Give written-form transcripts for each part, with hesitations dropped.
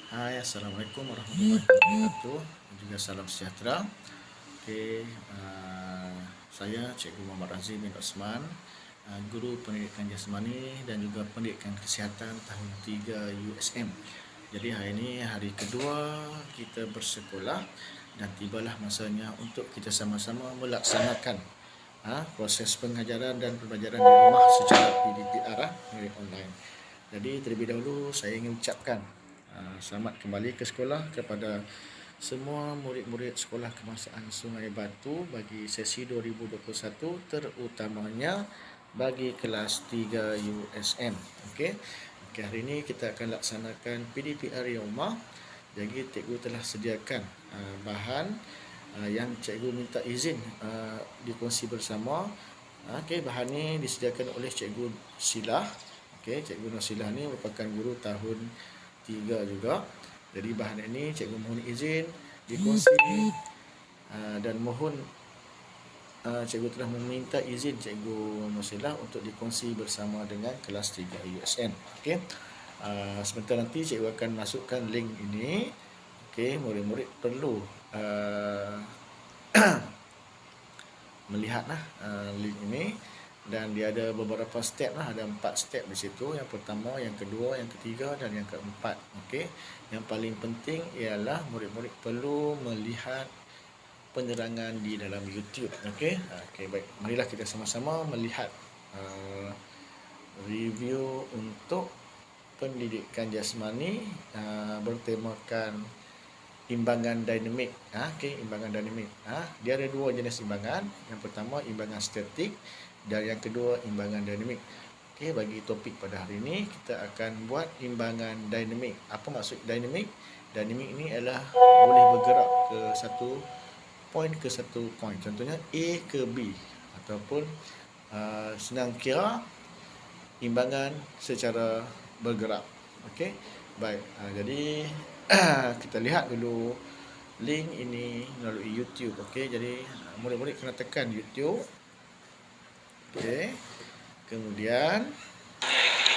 Hai, Assalamualaikum warahmatullahi wabarakatuh. Dan juga salam sejahtera. Saya Cikgu Muhammad Razim bin Osman, Guru Pendidikan Jasmani dan juga Pendidikan Kesihatan tahun 3 USM. Jadi hari ini hari kedua kita bersekolah dan tibalah masanya untuk kita sama-sama melaksanakan proses pengajaran dan pembelajaran di rumah secara PDPR, online. Jadi terlebih dahulu saya ingin ucapkan selamat kembali ke sekolah kepada semua murid-murid sekolah kebangsaan Sungai Batu bagi sesi 2021, terutamanya bagi kelas 3 USM. Okey, hari ini kita akan laksanakan PDPR di rumah. Jadi cikgu telah sediakan bahan yang cikgu minta izin dikongsi bersama. Okey, bahan ini disediakan oleh Cikgu Silah. Okey, Cikgu Nasilah ni merupakan guru tahun 3 juga. Jadi bahan ini cikgu mohon izin dikongsi dan mohon cikgu telah meminta izin Cikgu Nasilah untuk dikongsi bersama dengan kelas 3 USN. Okey. Sebentar nanti cikgu akan masukkan link ini. Okey, murid-murid perlu melihatlah link ini, dan dia ada beberapa step lah, ada 4 step di situ. Yang pertama, yang kedua, yang ketiga dan yang keempat. Okey. Yang paling penting ialah murid-murid perlu melihat penerangan di dalam YouTube. Okey. Okey, baik. Marilah kita sama-sama melihat review untuk pendidikan jasmani bertemakan imbangan dinamik. Okey, imbangan dinamik. Dia ada dua jenis imbangan. Yang pertama imbangan statik dan yang kedua imbangan dinamik. Okey, bagi topik pada hari ini kita akan buat imbangan dinamik. Apa maksud dinamik? Dinamik ini adalah boleh bergerak ke satu point ke satu point. Contohnya A ke B, ataupun senang kira imbangan secara bergerak. Okey. Baik. Jadi kita lihat dulu link ini melalui YouTube. Okey, jadi murid-murid kena tekan YouTube. Okey. Kemudian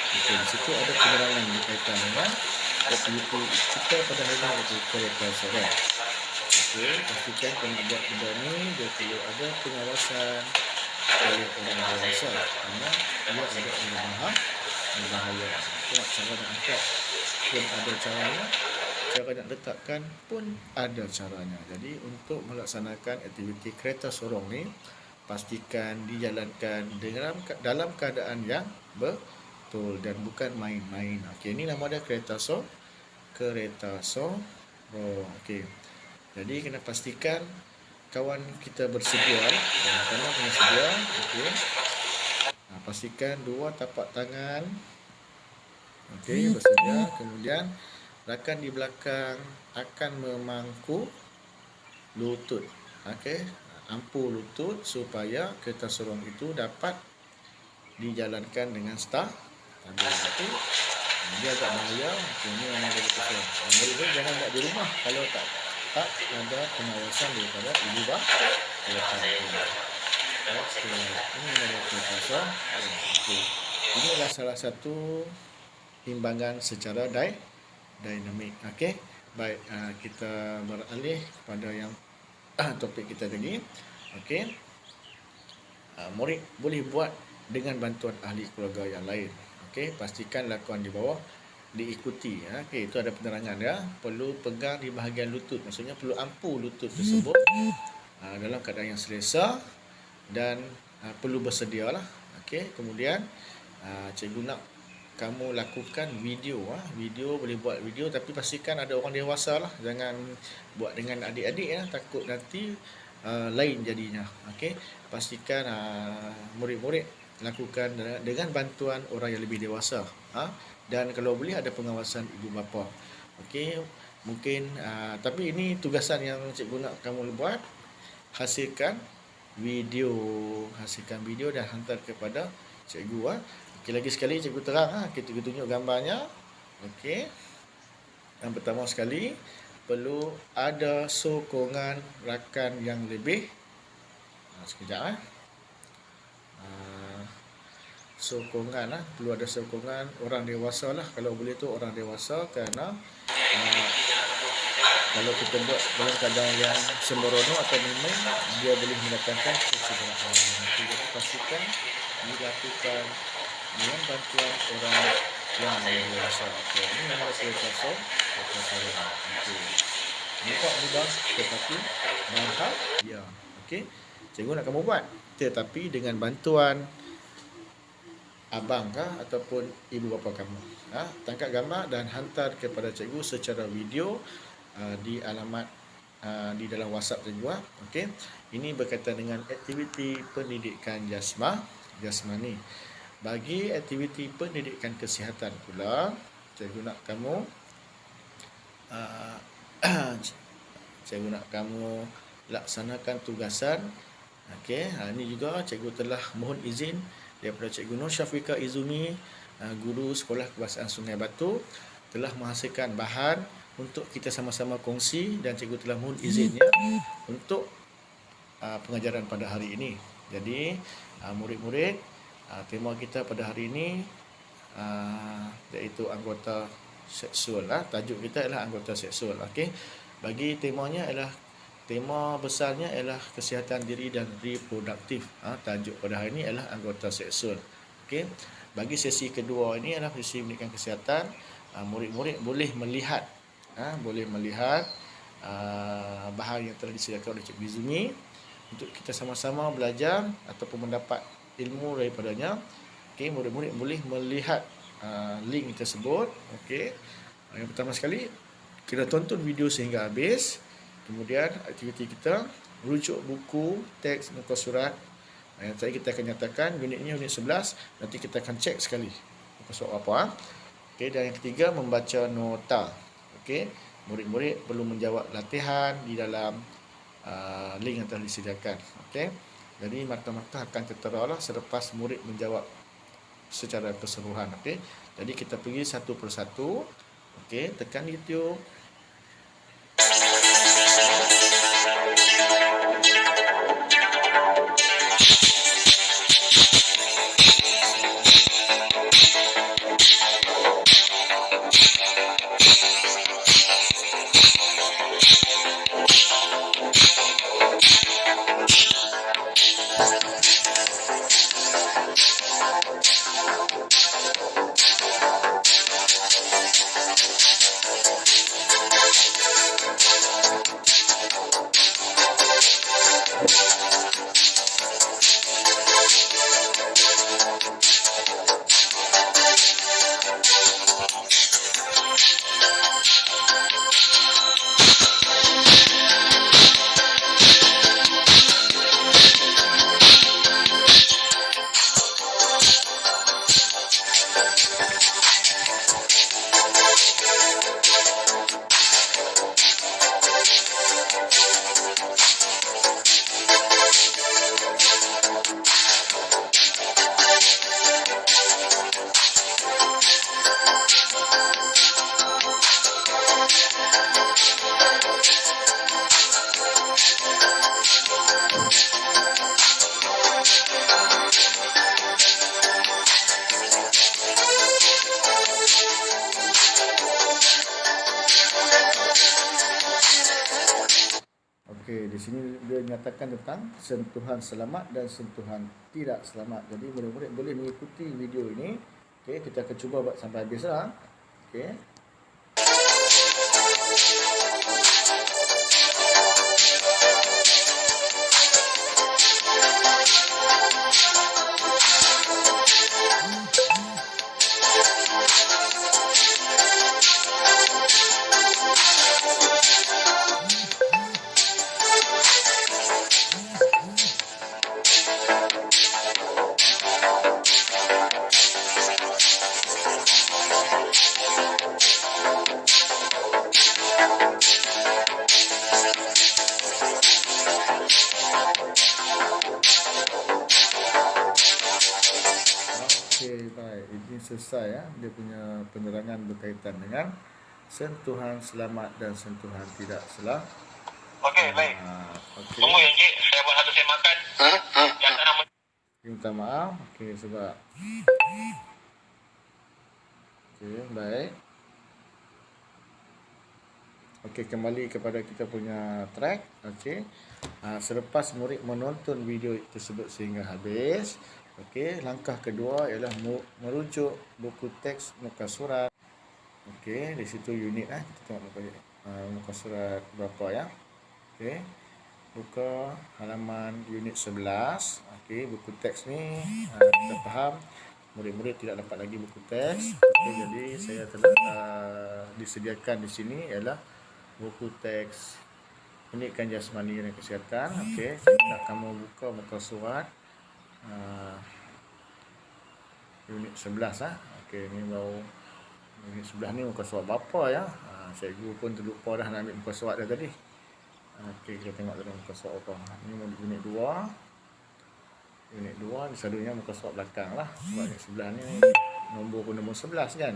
di situ ada penerangan berkaitan dengan aktiviti kita pada hari ini, iaitu kereta sorong. Okey, pastikan kena buat benda ni dia perlu ada pengawasan oleh orang dewasa kerana ia ada berbahaya. Tengok cara nak angkat pun ada caranya, cara nak letakkan pun ada caranya. Jadi untuk melaksanakan aktiviti kereta sorong ni, pastikan dijalankan dalam keadaan yang betul dan bukan main-main. Okey, ini nama dia kereta sorong. Okey. Jadi kena pastikan kawan kita bersedia. Yang pertama kena sedia. Okey. Pastikan dua tapak tangan bersedia. Kemudian rakan di belakang akan memangku lutut. Okey, ampu lutut supaya kereta sorong itu dapat dijalankan dengan stabil. Okey, dia agak bahaya. Okey, ini memang dia betul. Murid-murid jangan buat di rumah kalau tak ada pengawasan daripada ibu bapa. Okey, ini adalah kereta sorong. Okey, ini adalah salah satu imbangan secara dinamik. Okey, baik, kita beralih kepada yang topik kita tadi. Okey, murid boleh buat dengan bantuan ahli keluarga yang lain. Okey, pastikan lakuan di bawah diikuti. Okey, itu ada penerangan ya. Perlu pegang di bahagian lutut, maksudnya perlu ampu lutut tersebut dalam keadaan yang selesa dan perlu bersedialah. Okey, kemudian cikgu nak kamu lakukan video. Video boleh buat video, tapi pastikan ada orang dewasa lah. Jangan buat dengan adik-adik ya, takut nanti lain jadinya. Okey, pastikan murid-murid lakukan dengan bantuan orang yang lebih dewasa. Dan kalau boleh ada pengawasan ibu bapa. Okey, mungkin tapi ini tugasan yang cikgu nak kamu buat. Hasilkan video dan hantar kepada cikgu. Okey, lagi sekali cikgu terang, kita tunjuk gambarnya. Okey, yang pertama sekali perlu ada sokongan rakan yang lebih. Sekejap sokongan perlu ada sokongan orang dewasa lah, kalau boleh tu orang dewasa, kerana kalau kita buat dalam keadaan yang sembrono atau main-main, dia boleh mendatangkan kecederaan. Jadi pastikan dilakukan dengan bantuan orang yang lebih dewasa. Okey, ini nomor kasar. Okey. Nampak mudah tetapi bahaya. Okey. Cikgu nak kamu buat. Tetapi dengan bantuan abang kah ataupun ibu bapa kamu. Tangkap gambar dan hantar kepada cikgu secara video di alamat di dalam WhatsApp cikgu. Okey. Ini berkaitan dengan aktiviti pendidikan jasmani. Bagi aktiviti pendidikan kesihatan pula, cikgu nak kamu cikgu nak kamu laksanakan tugasan. Okey, ini juga cikgu telah mohon izin daripada Cikgu Nur Syafiqah Izumi, guru Sekolah Kebahasaan Sungai Batu, telah menghasilkan bahan untuk kita sama-sama kongsi dan cikgu telah mohon izinnya untuk pengajaran pada hari ini. Jadi, murid-murid, tema kita pada hari ini iaitu anggota seksual. Tajuk kita ialah anggota seksual. Okey. Bagi temanya ialah tema besarnya ialah kesihatan diri dan reproduktif. Tajuk pada hari ini ialah anggota seksual. Okey. Bagi sesi kedua ini ialah sesi pendidikan kesihatan. Murid-murid boleh melihat bahan yang telah disediakan oleh Cikgu Izumi untuk kita sama-sama belajar ataupun mendapat ilmu daripadanya. Okey, murid-murid boleh melihat link tersebut. Okey. Yang pertama sekali, kita tonton video sehingga habis. Kemudian aktiviti kita rujuk buku, teks, muka surat. Yang tadi kita akan nyatakan unitnya unit 11. Nanti kita akan cek sekali muka surat apa. Okey, dan yang ketiga membaca nota. Okey, murid-murid perlu menjawab latihan di dalam link yang telah disediakan. Okey. Jadi markah-markah akan tertera selepas murid menjawab secara keseluruhan. Okey. Jadi kita pergi satu persatu. Okey, tekan YouTube. Okey, di sini dia nyatakan tentang sentuhan selamat dan sentuhan tidak selamat. Jadi murid-murid boleh mengikuti video ini. Okey, kita akan cuba buat sampai habis lah. Okey. Okey, baik. Ini selesai ya. Dia punya penerangan berkaitan dengan sentuhan selamat dan sentuhan tidak selamat. Okey, baik. Okey. Tunggu ya, Encik. Saya buat satu saya makan. Yang tak nama. Minta maaf. Okey, sebab. Okey, baik. Okey, kembali kepada kita punya track. Okey. Selepas murid menonton video tersebut sehingga habis, okey, langkah kedua ialah merujuk buku teks muka surat. Okey, di situ unit kita tengok muka surat berapa ya. Okey. Buka halaman unit 11. Okey, buku teks ni kita faham murid-murid tidak dapat lagi buku teks. Okey, jadi saya telah disediakan di sini ialah buku teks pendidikan jasmani dan kesihatan. Okey, saya nak kamu buka muka surat unit 11 Okey, ni baru unit 11 ni muka surat berapa ya? Cikgu pun terlupa dah nak ambil muka surat dah tadi. Okey, kita tengok dulu muka surat apa. Ni unit 2. Unit 2 selalunya muka surat belakang lah. Sebab unit 11 ni nombor pun nombor 11 kan.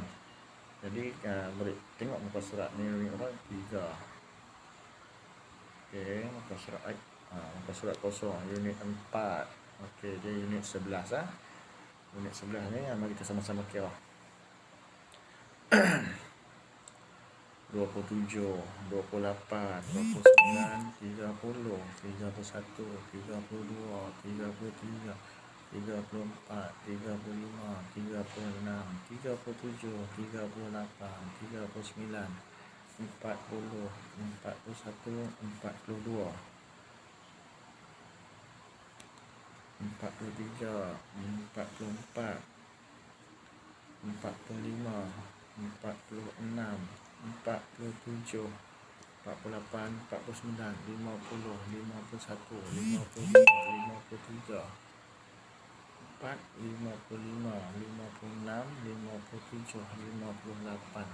Jadi murid tengok muka surat ni unit apa? 3. Okey, muka surat kosong unit 4. Okey, dia unit 11 Unit 11 ni mari kita sama-sama kira. 27, 28, 29, 30, 31, 32, 33, 34, 35, 36, 37, 38, 39, 40, 41, 42, 43, 44, 45, 46, 47, 48, 49, 50, 51, 52, 53, 4, 55, 56, 57, 58,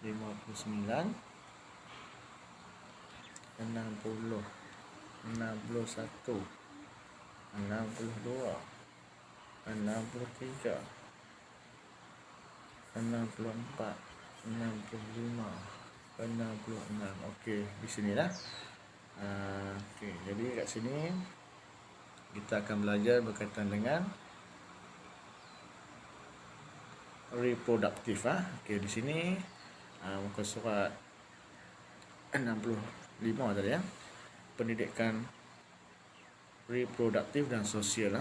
59, 60, 61, 62, 63, 64, 65, 66. Okey, di sinilah. Okey, jadi kat sini kita akan belajar berkaitan dengan reproduktif. Okey, di sini muka surat 65 tadi ya. Pendidikan reproduktif dan sosial.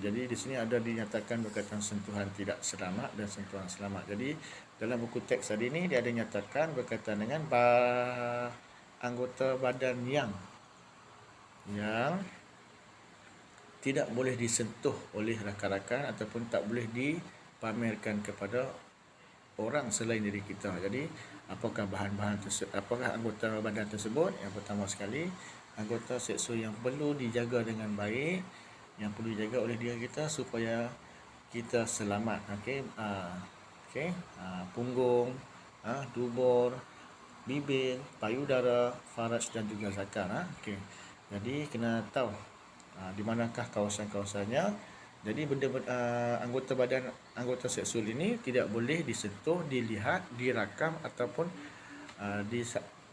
Jadi di sini ada dinyatakan berkaitan sentuhan tidak selamat dan sentuhan selamat. Jadi dalam buku teks tadi ni dia ada nyatakan berkaitan dengan anggota badan yang tidak boleh disentuh oleh rakan-rakan ataupun tak boleh dipamerkan kepada orang selain diri kita. Jadi apakah bahan-bahan tersebut, apakah anggota badan tersebut? Yang pertama sekali, anggota seksual yang perlu dijaga dengan baik, yang perlu dijaga oleh diri kita supaya kita selamat. Punggung, dubur, bibir, payudara, faraj dan juga zakar. Jadi kena tahu di manakah kawasan-kawasannya. Jadi anggota badan anggota seksual ini tidak boleh disentuh, dilihat, dirakam ataupun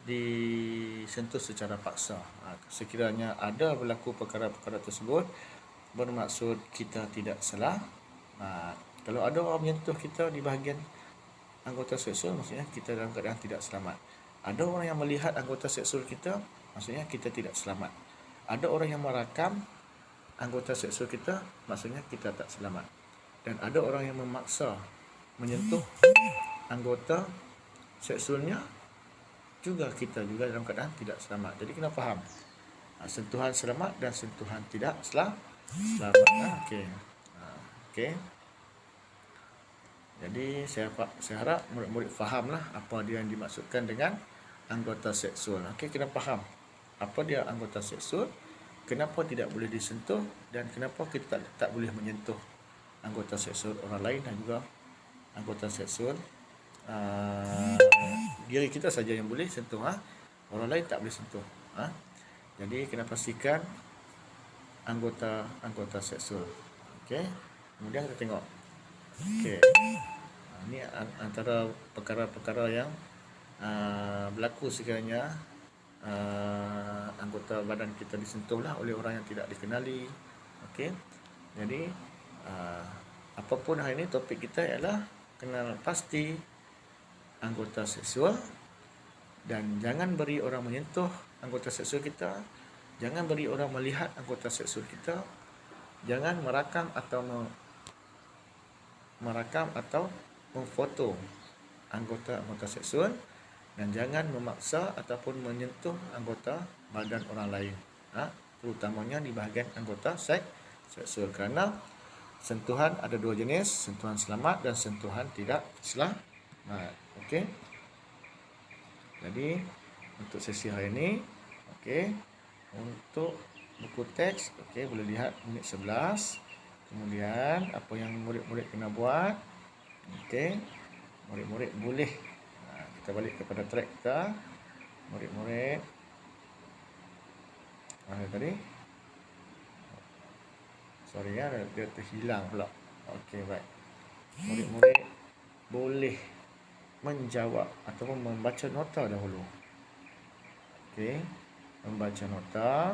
disentuh secara paksa. Sekiranya ada berlaku perkara-perkara tersebut bermaksud kita tidak salah. Kalau ada orang menyentuh kita di bahagian anggota seksual, maksudnya kita dalam keadaan tidak selamat. Ada orang yang melihat anggota seksual kita, maksudnya kita tidak selamat. Ada orang yang merakam anggota seksual kita, maksudnya kita tak selamat. Dan ada orang yang memaksa menyentuh anggota seksualnya, juga kita juga dalam keadaan tidak selamat. Jadi kena faham sentuhan selamat dan sentuhan tidak selamat. Okey. Jadi saya harap murid-murid fahamlah apa dia yang dimaksudkan dengan anggota seksual. Okey, kena faham apa dia anggota seksual, kenapa tidak boleh disentuh dan kenapa kita tak boleh menyentuh anggota seksual orang lain dan juga anggota seksual diri kita saja yang boleh sentuh. Orang lain tak boleh sentuh. Jadi kena pastikan anggota seksual. Okey. Kemudian kita tengok. Okey. Ini antara perkara-perkara yang berlaku sekiranya anggota badan kita disentuhlah oleh orang yang tidak dikenali. Okey. Jadi apapun hari ini topik kita ialah kenal pasti anggota seksual Dan jangan beri orang menyentuh anggota seksual kita. Jangan beri orang melihat anggota seksual kita. Jangan merakam atau memfoto anggota seksual, dan jangan memaksa ataupun menyentuh anggota badan orang lain, terutamanya di bahagian anggota seksual, kerana sentuhan ada dua jenis, sentuhan selamat dan sentuhan tidak selamat. Okey. Jadi untuk sesi hari ini, okey, untuk buku teks, okey, boleh lihat minit 11. Kemudian apa yang murid-murid kena buat, okey, murid-murid boleh, kita balik kepada track kita. Murid-murid tadi, sorry ya, dia terhilang pula. Okey, baik. Murid-murid boleh menjawab ataupun membaca nota dahulu. Okey, membaca nota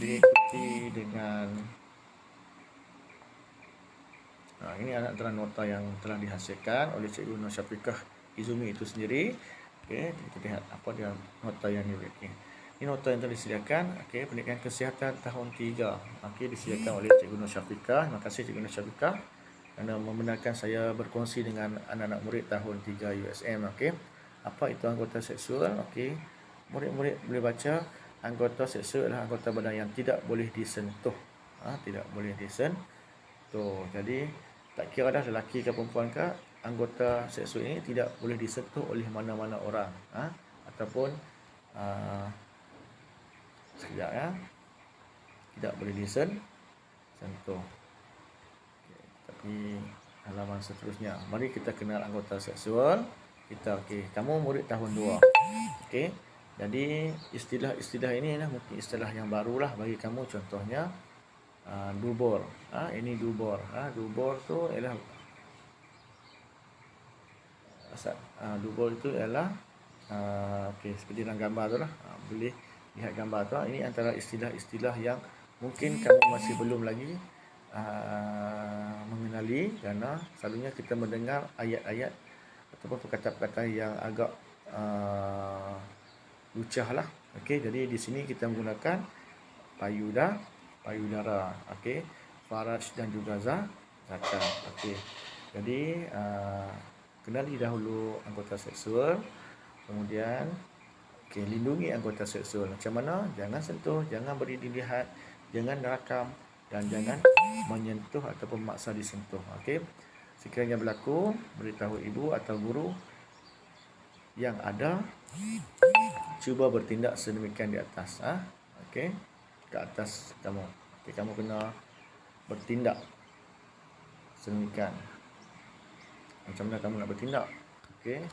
diikuti dengan ini antara nota yang telah dihasilkan oleh Cikgu Nur Syafiqah Izumi itu sendiri. Okey, kita lihat apa dia nota yang diberikan. Ini nota yang telah disediakan. Okey, pendidikan kesihatan tahun 3. Okey, disediakan oleh Cikgu Nur Syafiqah. Terima kasih Cikgu Nur Syafiqah kerana membenarkan saya berkongsi dengan anak-anak murid tahun 3 USM. Okey, apa itu anggota seksual? Okey, murid-murid boleh baca anggota seksual adalah anggota badan yang tidak boleh disentuh. Tidak boleh disentuh. Jadi tak kira dah lelaki ke perempuan ke, anggota seksual ini tidak boleh disentuh oleh mana-mana orang, ataupun sekejap ya, tidak boleh disentuh. Okay. Tapi halaman seterusnya, mari kita kenal anggota seksual kita. Okey, kamu murid tahun 2. Okey, jadi istilah-istilah ini mungkin istilah yang barulah bagi kamu. Contohnya dubur. Ini dubur. Dubur tu ialah dubur itu ialah okey, seperti dalam gambar tu lah. Boleh lihat gambar tu. Ini antara istilah-istilah yang mungkin kamu masih belum lagi mengenali, kerana selalunya kita mendengar ayat-ayat ataupun perkataan-perkataan yang agak lucah lah. Okey, jadi di sini kita menggunakan payudara, okey, faraj dan juga zakar. Okey, jadi kenali dahulu anggota seksual, kemudian lindungi anggota seksual. Macam mana? Jangan sentuh, jangan beri dilihat, jangan rakam, dan jangan menyentuh ataupun memaksa disentuh. Okey, sekiranya berlaku, beritahu ibu atau guru yang ada, cuba bertindak sedemikian di atas. Okey, ke atas kamu. Okey, kamu kena bertindak sedemikian. Macam mana kamu nak bertindak? Okey,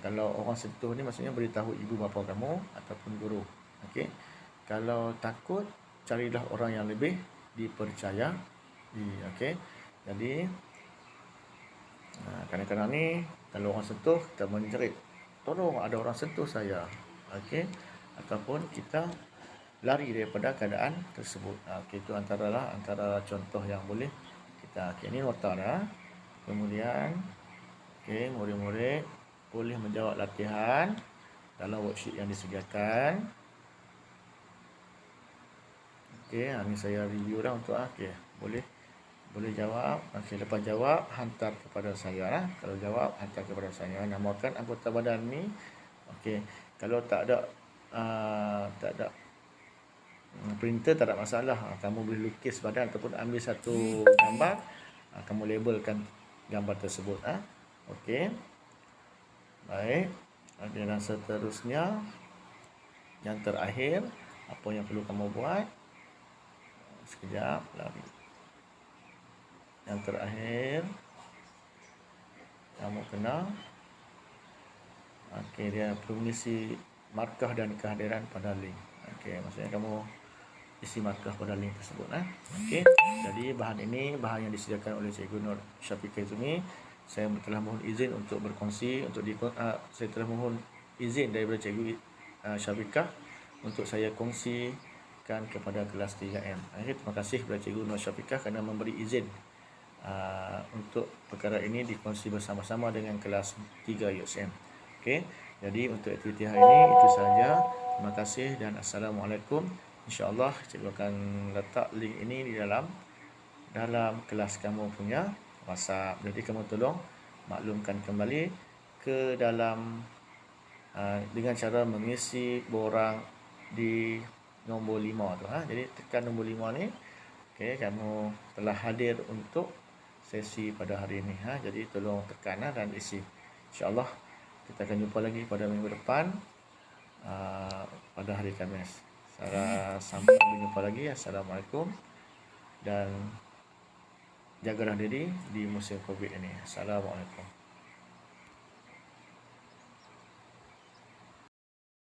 kalau orang sentuh ni maksudnya beritahu ibu bapa kamu ataupun guru. Okey, kalau takut, carilah orang yang lebih dipercayai. Okey, jadi kadang-kadang ni kalau orang sentuh, kita menjerit, tolong ada orang sentuh saya. Okey, ataupun kita lari daripada keadaan tersebut. Okey, itu antara contoh yang boleh kita. Okey, ini nota dah. Kemudian murid-murid boleh menjawab latihan dalam worksheet yang disediakan. Okey, ini saya review dah untuk boleh jawab. Okey, lepas jawab hantar kepada saya. Kalau jawab hantar kepada saya. Namakan anggota badan ni. Okey, kalau tak ada printer tak ada masalah. Kamu boleh lukis badan ataupun ambil satu gambar, kamu labelkan gambar tersebut. Okey, baik. Dan seterusnya, yang terakhir, apa yang perlu kamu buat? Sekejap lagi. Yang terakhir, kamu kena dia perlu mengisi markah dan kehadiran pada link. Okey, maksudnya kamu isi markah pada link tersebut. Okey, jadi bahan yang disediakan oleh Cikgu Nur Syafiqah Izumi. Saya telah mohon izin untuk berkongsi, saya telah mohon izin daripada Cikgu Syafiqah untuk saya kongsikan kepada kelas 3M. Terima kasih kepada Cikgu Nur Syafiqah kerana memberi izin untuk perkara ini dikongsi bersama-sama dengan kelas 3 USM. Okey, Jadi untuk aktiviti hari ini itu saja. Terima kasih dan assalamualaikum. InsyaAllah cikgu akan letak link ini di dalam kelas kamu punya WhatsApp. Jadi kamu tolong maklumkan kembali ke dalam dengan cara mengisi borang di nombor 5 tu. Jadi tekan nombor 5 ni. Okay, kamu telah hadir untuk sesi pada hari ini. Jadi tolong tekan dan isi. InsyaAllah kita akan jumpa lagi pada minggu depan pada hari Khamis. Sampai berjumpa lagi. Assalamualaikum dan jagalah diri di musim COVID ini. Assalamualaikum.